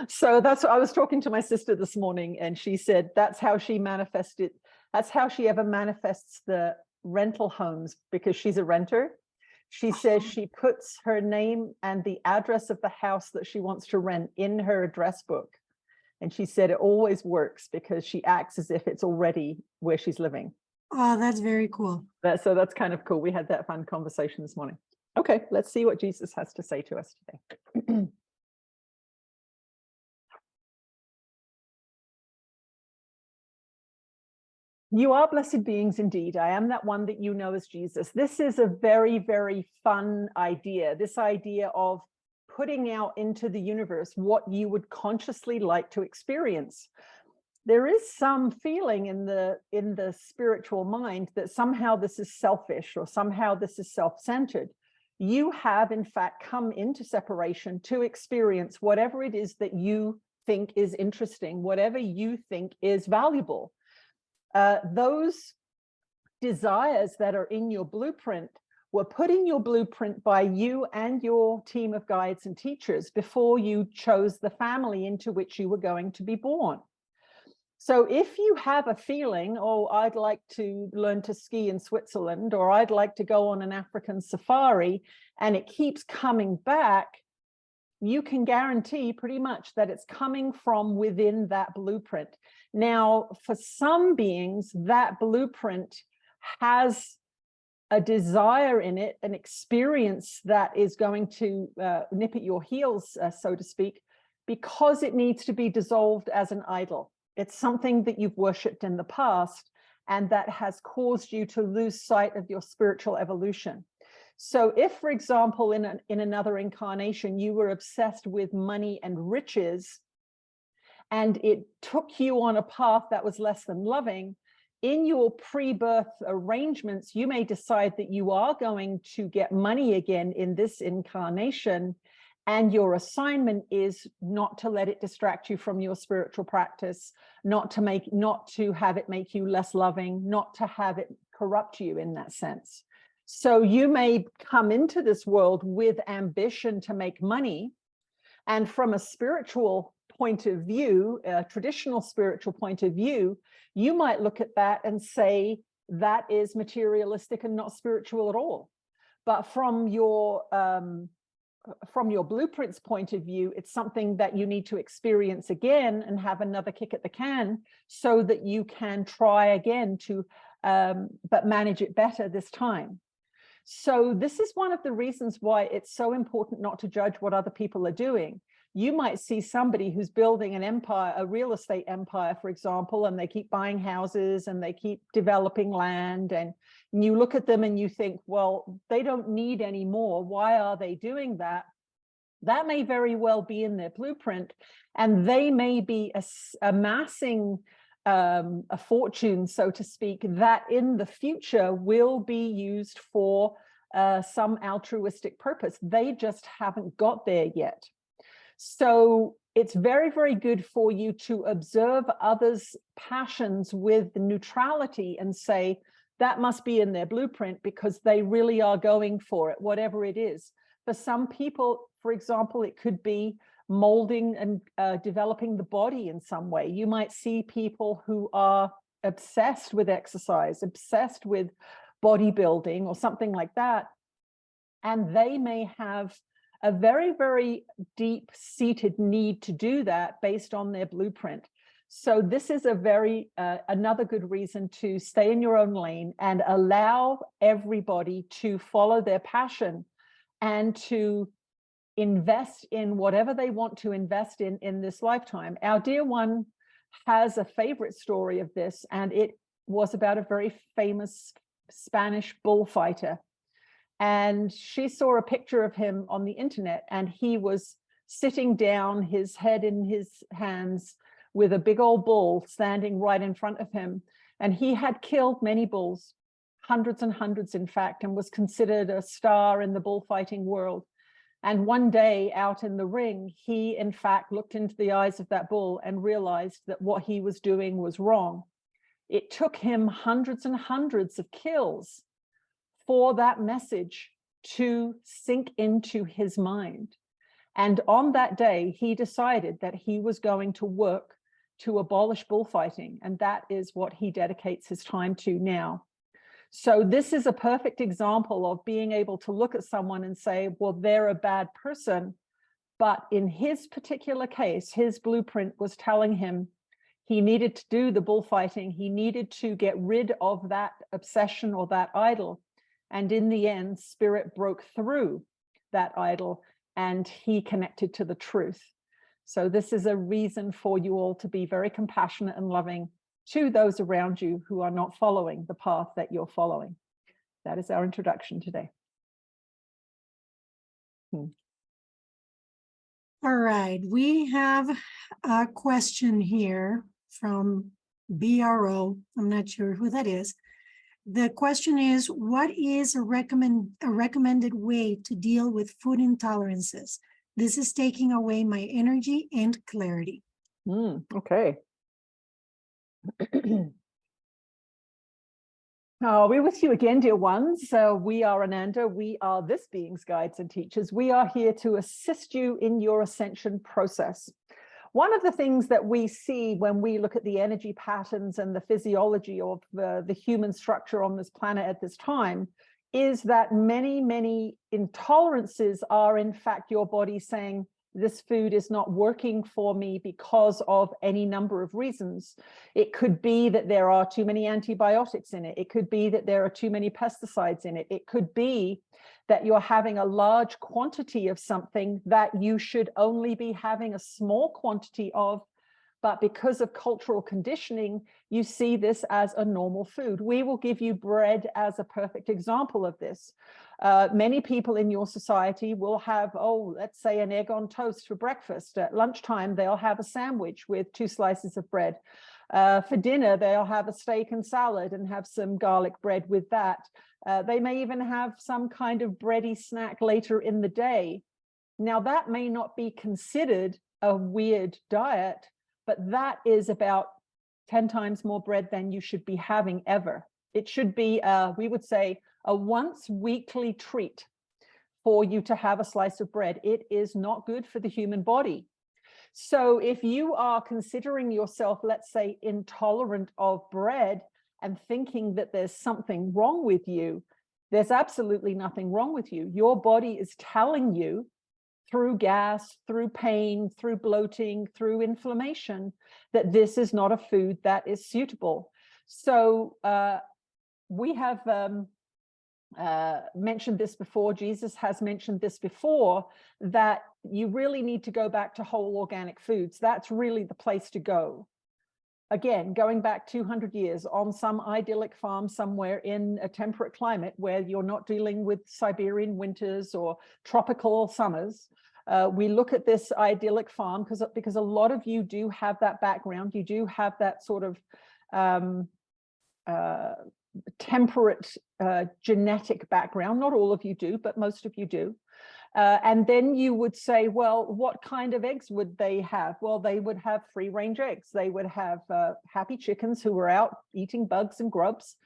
So that's what I was talking to my sister this morning, and she said that's how she manifested. That's how she ever manifests the rental homes, because she's a renter. She says she puts her name and the address of the house that she wants to rent in her address book. And she said it always works because she acts as if it's already where she's living. Oh, that's very cool. So that's kind of cool. We had that fun conversation this morning. Okay, let's see what Jesus has to say to us today. You are blessed beings indeed. I am that one that you know as Jesus. This is a very, very fun idea. This idea of putting out into the universe what you would consciously like to experience. There is some feeling in the spiritual mind that somehow this is selfish or somehow this is self-centered. You have, in fact, come into separation to experience whatever it is that you think is interesting, whatever you think is valuable. Those desires that are in your blueprint were put in your blueprint by you and your team of guides and teachers before you chose the family into which you were going to be born. So if you have a feeling, oh, I'd like to learn to ski in Switzerland, or I'd like to go on an African safari, and it keeps coming back, you can guarantee pretty much that it's coming from within that blueprint. Now, for some beings, that blueprint has a desire in it, an experience that is going to nip at your heels, so to speak, because it needs to be dissolved as an idol. It's something that you've worshipped in the past, and that has caused you to lose sight of your spiritual evolution. So if, for example, in another incarnation, you were obsessed with money and riches, and it took you on a path that was less than loving, in your pre-birth arrangements, you may decide that you are going to get money again in this incarnation, and your assignment is not to let it distract you from your spiritual practice, not to have it make you less loving, not to have it corrupt you in that sense. So you may come into this world with ambition to make money, and from a spiritual point of view, a traditional spiritual point of view, you might look at that and say that is materialistic and not spiritual at all. But from your blueprint's point of view, it's something that you need to experience again and have another kick at the can so that you can try again to, but manage it better this time. So this is one of the reasons why it's so important not to judge what other people are doing. You might see somebody who's building an empire, a real estate empire, for example, and they keep buying houses and they keep developing land, and you look at them and you think, well, they don't need any more. Why are they doing that? That may very well be in their blueprint, and they may be amassing a fortune, so to speak, that in the future will be used for some altruistic purpose. They just haven't got there yet. So it's very, very good for you to observe others' passions with neutrality and say, that must be in their blueprint because they really are going for it, whatever it is. For some people, for example, it could be molding and developing the body in some way. You might see people who are obsessed with exercise, obsessed with bodybuilding or something like that. And they may have a very, very deep-seated need to do that based on their blueprint. So this is a very, another good reason to stay in your own lane and allow everybody to follow their passion and to invest in whatever they want to invest in this lifetime. Our dear one has a favorite story of this, and it was about a very famous Spanish bullfighter. And she saw a picture of him on the internet, and he was sitting down, his head in his hands, with a big old bull standing right in front of him. And he had killed many bulls, hundreds and hundreds, in fact, and was considered a star in the bullfighting world. And one day out in the ring, he, in fact, looked into the eyes of that bull and realized that what he was doing was wrong. It took him hundreds and hundreds of kills for that message to sink into his mind. And on that day, he decided that he was going to work to abolish bullfighting. And that is what he dedicates his time to now. So this is a perfect example of being able to look at someone and say, well, they're a bad person. But in his particular case, his blueprint was telling him he needed to do the bullfighting. He needed to get rid of that obsession or that idol. And in the end, spirit broke through that idol and he connected to the truth. So this is a reason for you all to be very compassionate and loving to those around you who are not following the path that you're following. That is our introduction today. All right, we have a question here from BRO. I'm not sure who that is. The question is, what is a recommended way to deal with food intolerances? This is taking away my energy and clarity. Okay. We're with you again, dear ones. We are Ananda. We are this being's guides and teachers. We are here to assist you in your ascension process. One of the things that we see when we look at the energy patterns and the physiology of the human structure on this planet at this time is that many, many intolerances are in fact your body saying, this food is not working for me because of any number of reasons. It could be that there are too many antibiotics in it. It could be that there are too many pesticides in it. It could be that you're having a large quantity of something that you should only be having a small quantity of, but because of cultural conditioning, you see this as a normal food. We will give you bread as a perfect example of this. Many people in your society will have, let's say an egg on toast for breakfast. At lunchtime, they'll have a sandwich with 2 slices of bread. For dinner, they'll have a steak and salad and have some garlic bread with that. They may even have some kind of bready snack later in the day. Now, that may not be considered a weird diet, but that is about 10 times more bread than you should be having ever. It should be, we would say, a once weekly treat for you to have a slice of bread. It is not good for the human body. So if you are considering yourself, let's say, intolerant of bread and thinking that there's something wrong with you, there's absolutely nothing wrong with you. Your body is telling you through gas, through pain, through bloating, through inflammation, that this is not a food that is suitable. So we have mentioned this before, Jesus has mentioned this before, that you really need to go back to whole organic foods. That's really the place to go. Again, going back 200 years on some idyllic farm somewhere in a temperate climate where you're not dealing with Siberian winters or tropical summers. We look at this idyllic farm because a lot of you do have that background. You do have that sort of temperate genetic background. Not all of you do, but most of you do. And then you would say, well, what kind of eggs would they have? Well, they would have free-range eggs. They would have happy chickens who were out eating bugs and grubs.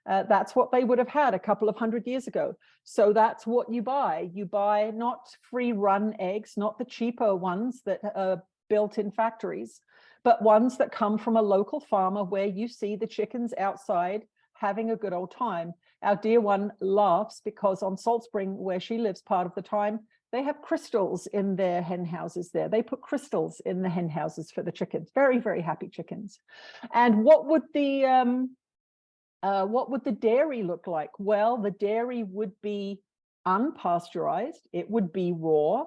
That's what they would have had a couple of 100 years ago. So that's what you buy. You buy not free-run eggs, not the cheaper ones that are built in factories, but ones that come from a local farmer where you see the chickens outside having a good old time. Our dear one laughs because on Salt Spring, where she lives part of the time, they have crystals in their hen houses there. They put crystals in the hen houses for the chickens. Very, very happy chickens. And what would the dairy look like? Well, the dairy would be unpasteurized. It would be raw.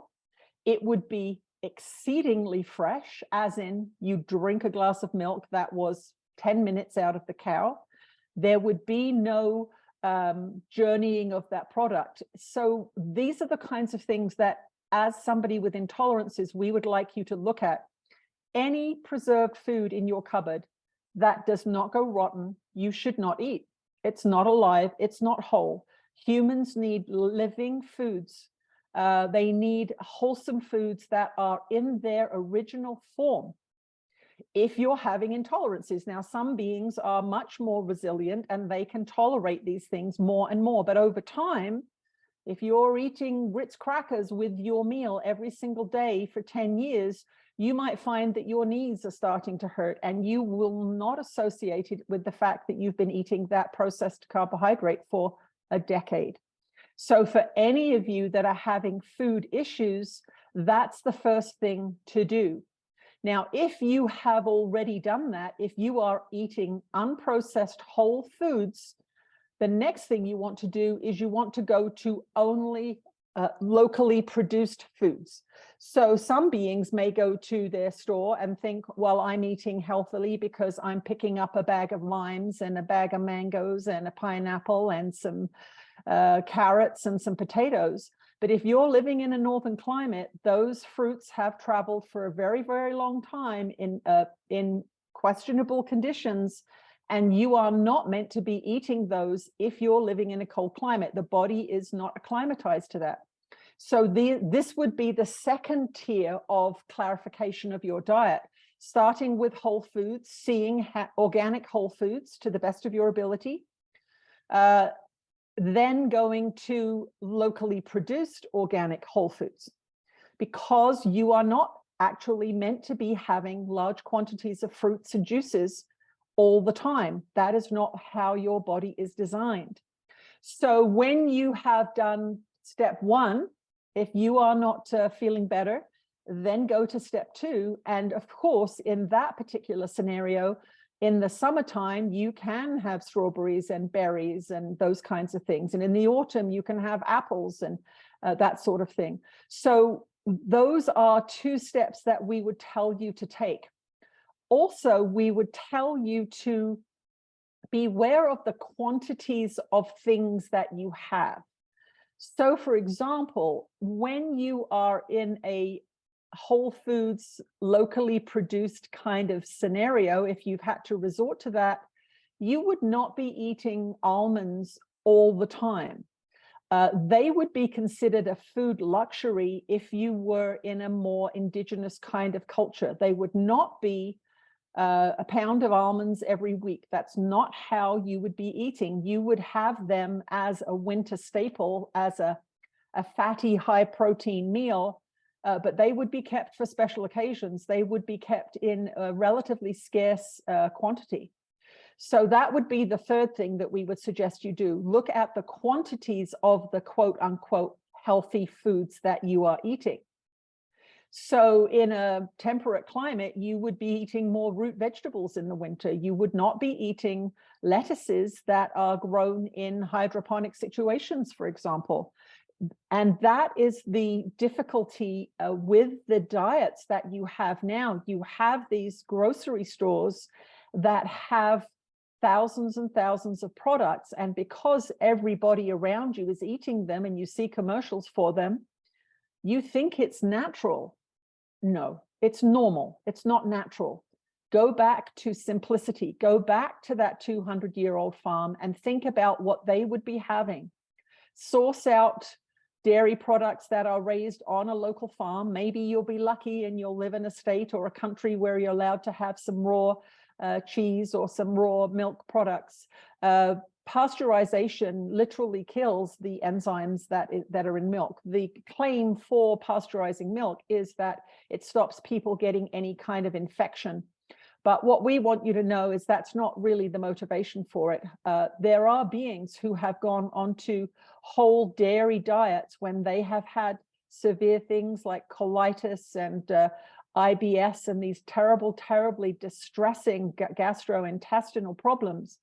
It would be exceedingly fresh, as in you drink a glass of milk that was 10 minutes out of the cow. There would be no journeying of that product. So these are the kinds of things that, as somebody with intolerances, we would like you to look at. Any preserved food in your cupboard that does not go rotten, you should not eat. It's not alive. It's not whole. Humans need living foods. They need wholesome foods that are in their original form. If you're having intolerances, now some beings are much more resilient and they can tolerate these things more and more, but over time, If you're eating Ritz crackers with your meal every single day for 10 years, you might find that your knees are starting to hurt, and you will not associate it with the fact that you've been eating that processed carbohydrate for a decade. So for any of you that are having food issues, that's the first thing to do. Now, if you have already done that, if you are eating unprocessed whole foods, the next thing you want to do is you want to go to only locally produced foods. So some beings may go to their store and think, well, I'm eating healthily because I'm picking up a bag of limes and a bag of mangoes and a pineapple and some carrots and some potatoes. But if you're living in a northern climate, those fruits have traveled for a very, very long time in questionable conditions, and you are not meant to be eating those if you're living in a cold climate. The body is not acclimatized to that. So this would be the second tier of clarification of your diet, starting with whole foods, seeing organic whole foods to the best of your ability, then going to locally produced organic whole foods, because you are not actually meant to be having large quantities of fruits and juices all the time. That is not how your body is designed. So when you have done step one, if you are not feeling better, then go to step two. And of course, in that particular scenario, in the summertime, you can have strawberries and berries and those kinds of things. And in the autumn, you can have apples and that sort of thing. So those are two steps that we would tell you to take. Also, we would tell you to beware of the quantities of things that you have. So for example, when you are in a whole foods, locally produced kind of scenario, if you've had to resort to that, you would not be eating almonds all the time. They would be considered a food luxury if you were in a more indigenous kind of culture. They would not be a pound of almonds every week. That's not how you would be eating. You would have them as a winter staple, as a fatty, high protein meal, but they would be kept for special occasions. They would be kept in a relatively scarce quantity. So that would be the third thing that we would suggest you do. Look at the quantities of the quote unquote healthy foods that you are eating. So in a temperate climate, you would be eating more root vegetables in the winter. You would not be eating lettuces that are grown in hydroponic situations, for example. And that is the difficulty with the diets that you have now. You have these grocery stores that have thousands and thousands of products. And because everybody around you is eating them and you see commercials for them, you think it's natural. No, it's normal. It's not natural. Go back to simplicity. Go back to that 200-year-old farm and think about what they would be having. Source out dairy products that are raised on a local farm. Maybe you'll be lucky and you'll live in a state or a country where you're allowed to have some raw cheese or some raw milk products. Pasteurization literally kills the enzymes that are in milk. The claim for pasteurizing milk is that it stops people getting any kind of infection. But what we want you to know is that's not really the motivation for it. There are beings who have gone onto whole dairy diets when they have had severe things like colitis and IBS and these terrible, terribly distressing gastrointestinal problems.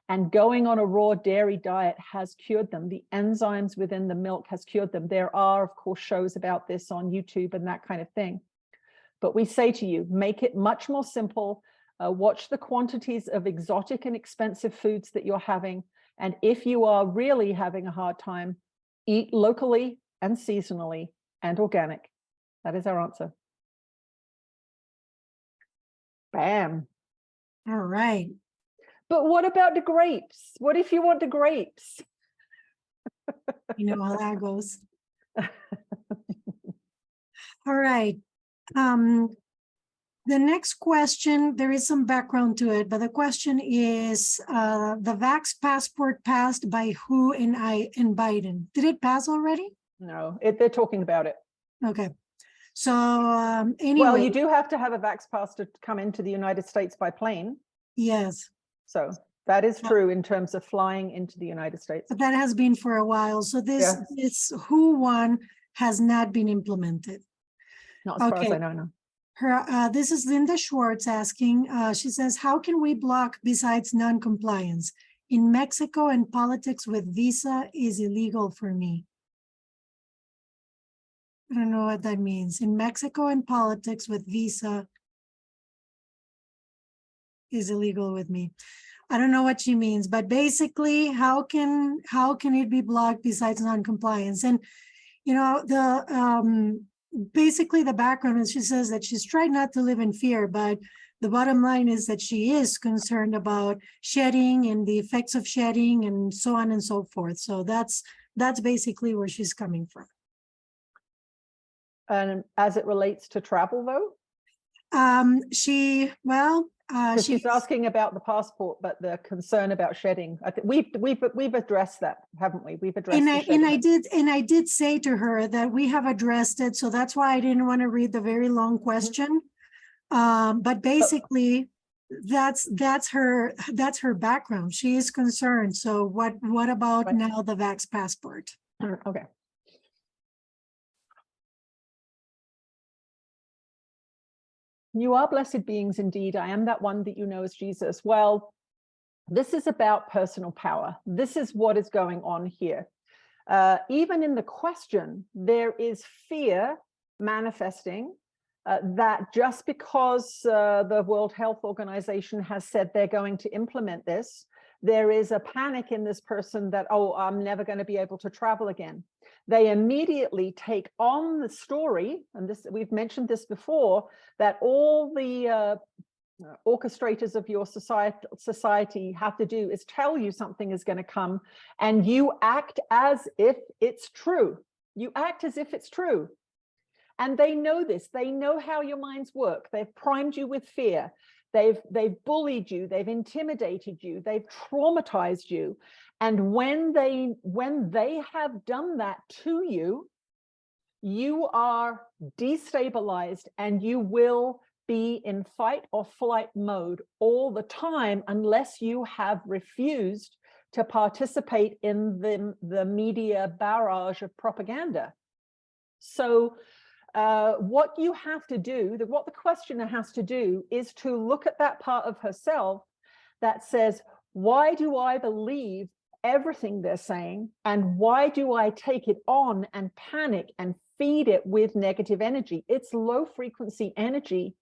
And going on a raw dairy diet has cured them. The enzymes within the milk has cured them. There are, of course, shows about this on YouTube and that kind of thing. But we say to you, make it much more simple. Watch the quantities of exotic and expensive foods that you're having. And if you are really having a hard time, eat locally and seasonally and organic. That is our answer. Bam. All right. But what about the grapes? What if you want the grapes? You know how that goes. All right. The next question, there is some background to it, but the question is, the Vax passport passed by who and Biden? Did it pass already? No, they're talking about it. Okay. So anyway. Well, you do have to have a Vax pass to come into the United States by plane. Yes. So that is true in terms of flying into the United States. But that has been for a while. So this who one has not been implemented. Not as far as I know, no. This is Linda Schwartz asking, she says, how can we block besides non-compliance? In Mexico and politics with visa is illegal for me. I don't know what that means. In Mexico and politics with visa is illegal with me. I don't know what she means, but basically, how can it be blocked besides non-compliance? And you know, basically the background is she says that she's tried not to live in fear, but the bottom line is that she is concerned about shedding and the effects of shedding and so on and so forth. So that's basically where she's coming from. And as it relates to travel, though? She's asking about the passport, but the concern about shedding. I think we've addressed that, haven't we? We've addressed. And I did say to her that we have addressed it, so that's why I didn't want to read the very long question. But basically, that's her background. She is concerned. So what about now the Vax passport? Okay. You are blessed beings indeed. I am that one that you know as Jesus. Well, this is about personal power. This is what is going on here. Even in the question, there is fear manifesting that just because the World Health Organization has said they're going to implement this, there is a panic in this person that, oh, I'm never going to be able to travel again. They immediately take on the story, and this we've mentioned this before, that all the orchestrators of your society have to do is tell you something is going to come, and you act as if it's true. You act as if it's true. And they know this. They know how your minds work. They've primed you with fear. They've bullied you. They've intimidated you. They've traumatized you. And when they have done that to you, you are destabilized and you will be in fight or flight mode all the time unless you have refused to participate in the media barrage of propaganda. So what you have to do, what the questioner has to do is to look at that part of herself that says, why do I believe everything they're saying? And why do I take it on and panic and feed it with negative energy? It's low frequency energy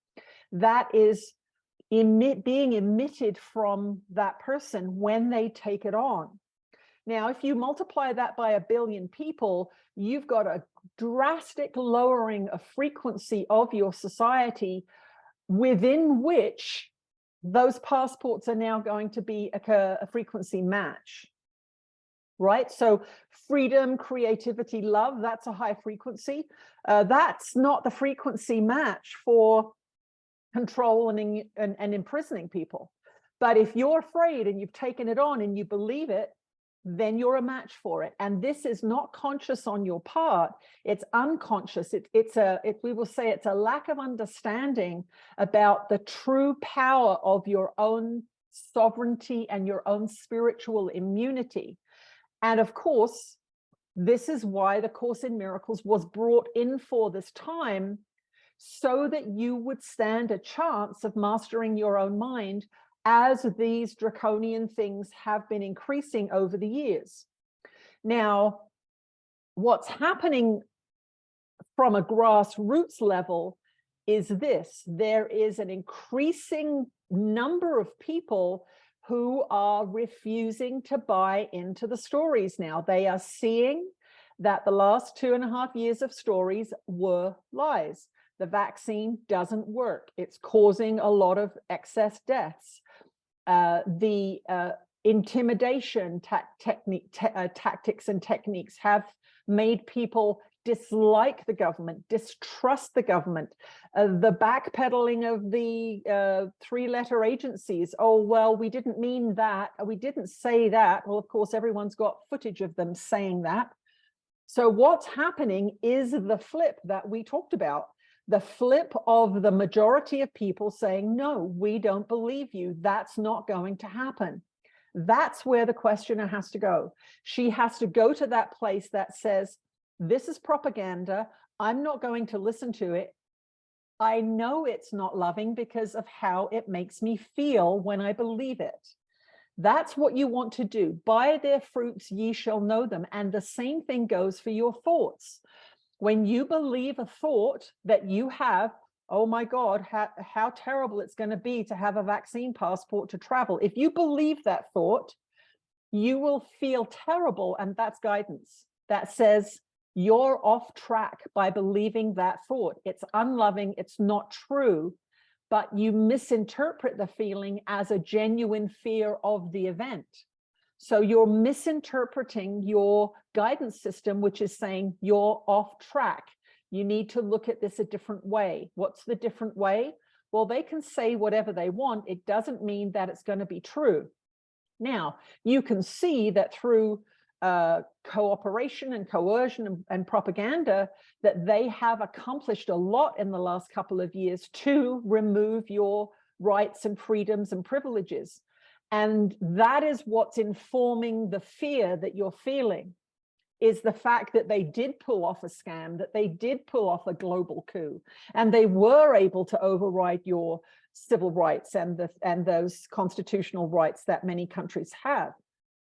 that is being emitted from that person when they take it on. Now, if you multiply that by 1 billion people, you've got a drastic lowering of frequency of your society within which those passports are now going to be a frequency match, right? So freedom, creativity, love, that's a high frequency. That's not the frequency match for control and imprisoning people. But if you're afraid and you've taken it on and you believe it, then you're a match for it. And this is not conscious on your part. It's unconscious. We will say it's a lack of understanding about the true power of your own sovereignty and your own spiritual immunity. And of course, this is why the Course in Miracles was brought in for this time, so that you would stand a chance of mastering your own mind as these draconian things have been increasing over the years. Now, what's happening from a grassroots level is this: there is an increasing number of people who are refusing to buy into the stories now. They are seeing that the last 2.5 years of stories were lies. The vaccine doesn't work. It's causing a lot of excess deaths. The intimidation tactics and techniques have made people dislike the government, distrust the government, the backpedaling of the three-letter agencies. Oh, well, we didn't mean that. We didn't say that. Well, of course, everyone's got footage of them saying that. So what's happening is the flip that we talked about, the flip of the majority of people saying, no, we don't believe you. That's not going to happen. That's where the questioner has to go. She has to go to that place that says, this is propaganda. I'm not going to listen to it. I know it's not loving because of how it makes me feel when I believe it. That's what you want to do. By their fruits ye shall know them. And the same thing goes for your thoughts. When you believe a thought that you have, oh my God, how terrible it's going to be to have a vaccine passport to travel. If you believe that thought, you will feel terrible. And that's guidance that says you're off track by believing that thought. It's unloving. It's not true, but you misinterpret the feeling as a genuine fear of the event. So you're misinterpreting your guidance system, which is saying you're off track. You need to look at this a different way. What's the different way? Well, they can say whatever they want. It doesn't mean that it's going to be true. Now, you can see that through cooperation and coercion and propaganda, that they have accomplished a lot in the last couple of years to remove your rights and freedoms and privileges. And that is what's informing the fear that you're feeling, is the fact that they did pull off a scam, that they did pull off a global coup, and they were able to override your civil rights and those constitutional rights that many countries have.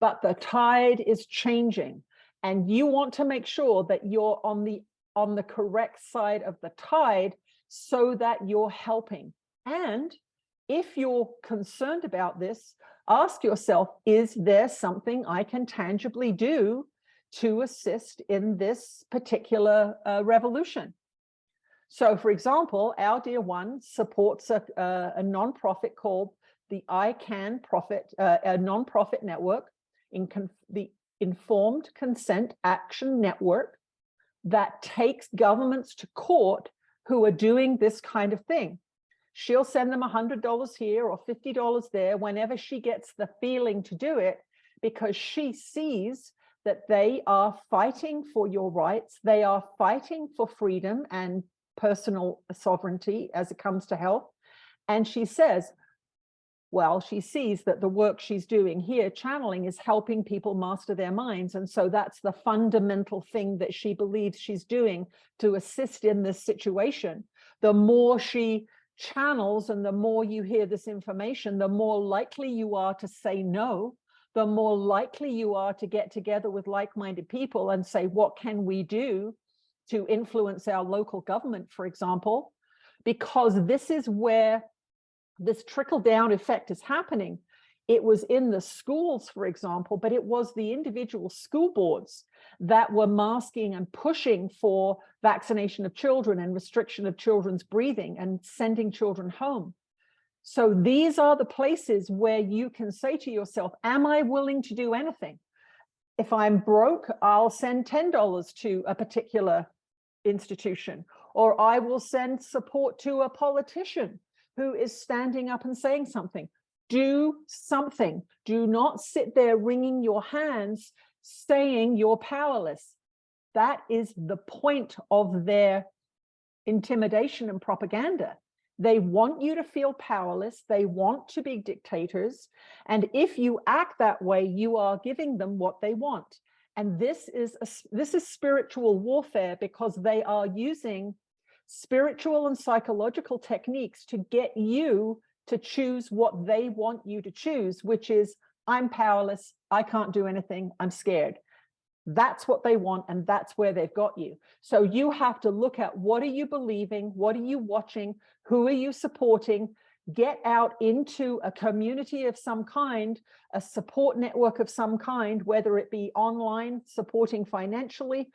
But the tide is changing, and you want to make sure that you're on the correct side of the tide so that you're helping. And if you're concerned about this, ask yourself, is there something I can tangibly do to assist in this particular revolution? So, for example, our dear one supports a nonprofit called the ICANN a nonprofit network, the Informed Consent Action Network, that takes governments to court who are doing this kind of thing. She'll send them $100 here or $50 there whenever she gets the feeling to do it, because she sees that they are fighting for your rights. They are fighting for freedom and personal sovereignty as it comes to health. And she says, well, she sees that the work she's doing here, channeling, is helping people master their minds. And so that's the fundamental thing that she believes she's doing to assist in this situation. The more she channels and the more you hear this information, the more likely you are to say no, the more likely you are to get together with like-minded people and say, what can we do to influence our local government, for example? Because this is where this trickle-down effect is happening. It was in the schools, for example, but it was the individual school boards that were masking and pushing for vaccination of children and restriction of children's breathing and sending children home. So these are the places where you can say to yourself, am I willing to do anything? If I'm broke, I'll send $10 to a particular institution, or I will send support to a politician who is standing up and saying something. Do something. Do not sit there wringing your hands saying you're powerless. That is the point of their intimidation and propaganda. They want you to feel powerless. They want to be dictators. And if you act that way, you are giving them what they want. And this is spiritual warfare, because they are using spiritual and psychological techniques to get you to choose what they want you to choose, which is, I'm powerless, I can't do anything, I'm scared. That's what they want, and that's where they've got you. So you have to look at, what are you believing? What are you watching? Who are you supporting? Get out into a community of some kind, a support network of some kind, whether it be online, supporting financially,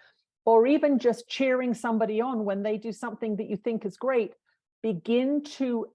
or even just cheering somebody on when they do something that you think is great. Begin to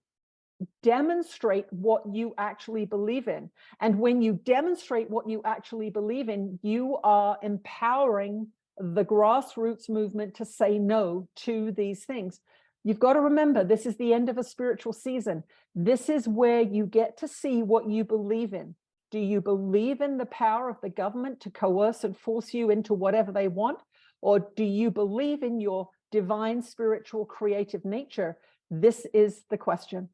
demonstrate what you actually believe in. And when you demonstrate what you actually believe in, you are empowering the grassroots movement to say no to these things. You've got to remember, this is the end of a spiritual season. This is where you get to see what you believe in. Do you believe in the power of the government to coerce and force you into whatever they want? Or do you believe in your divine, spiritual, creative nature? This is the question.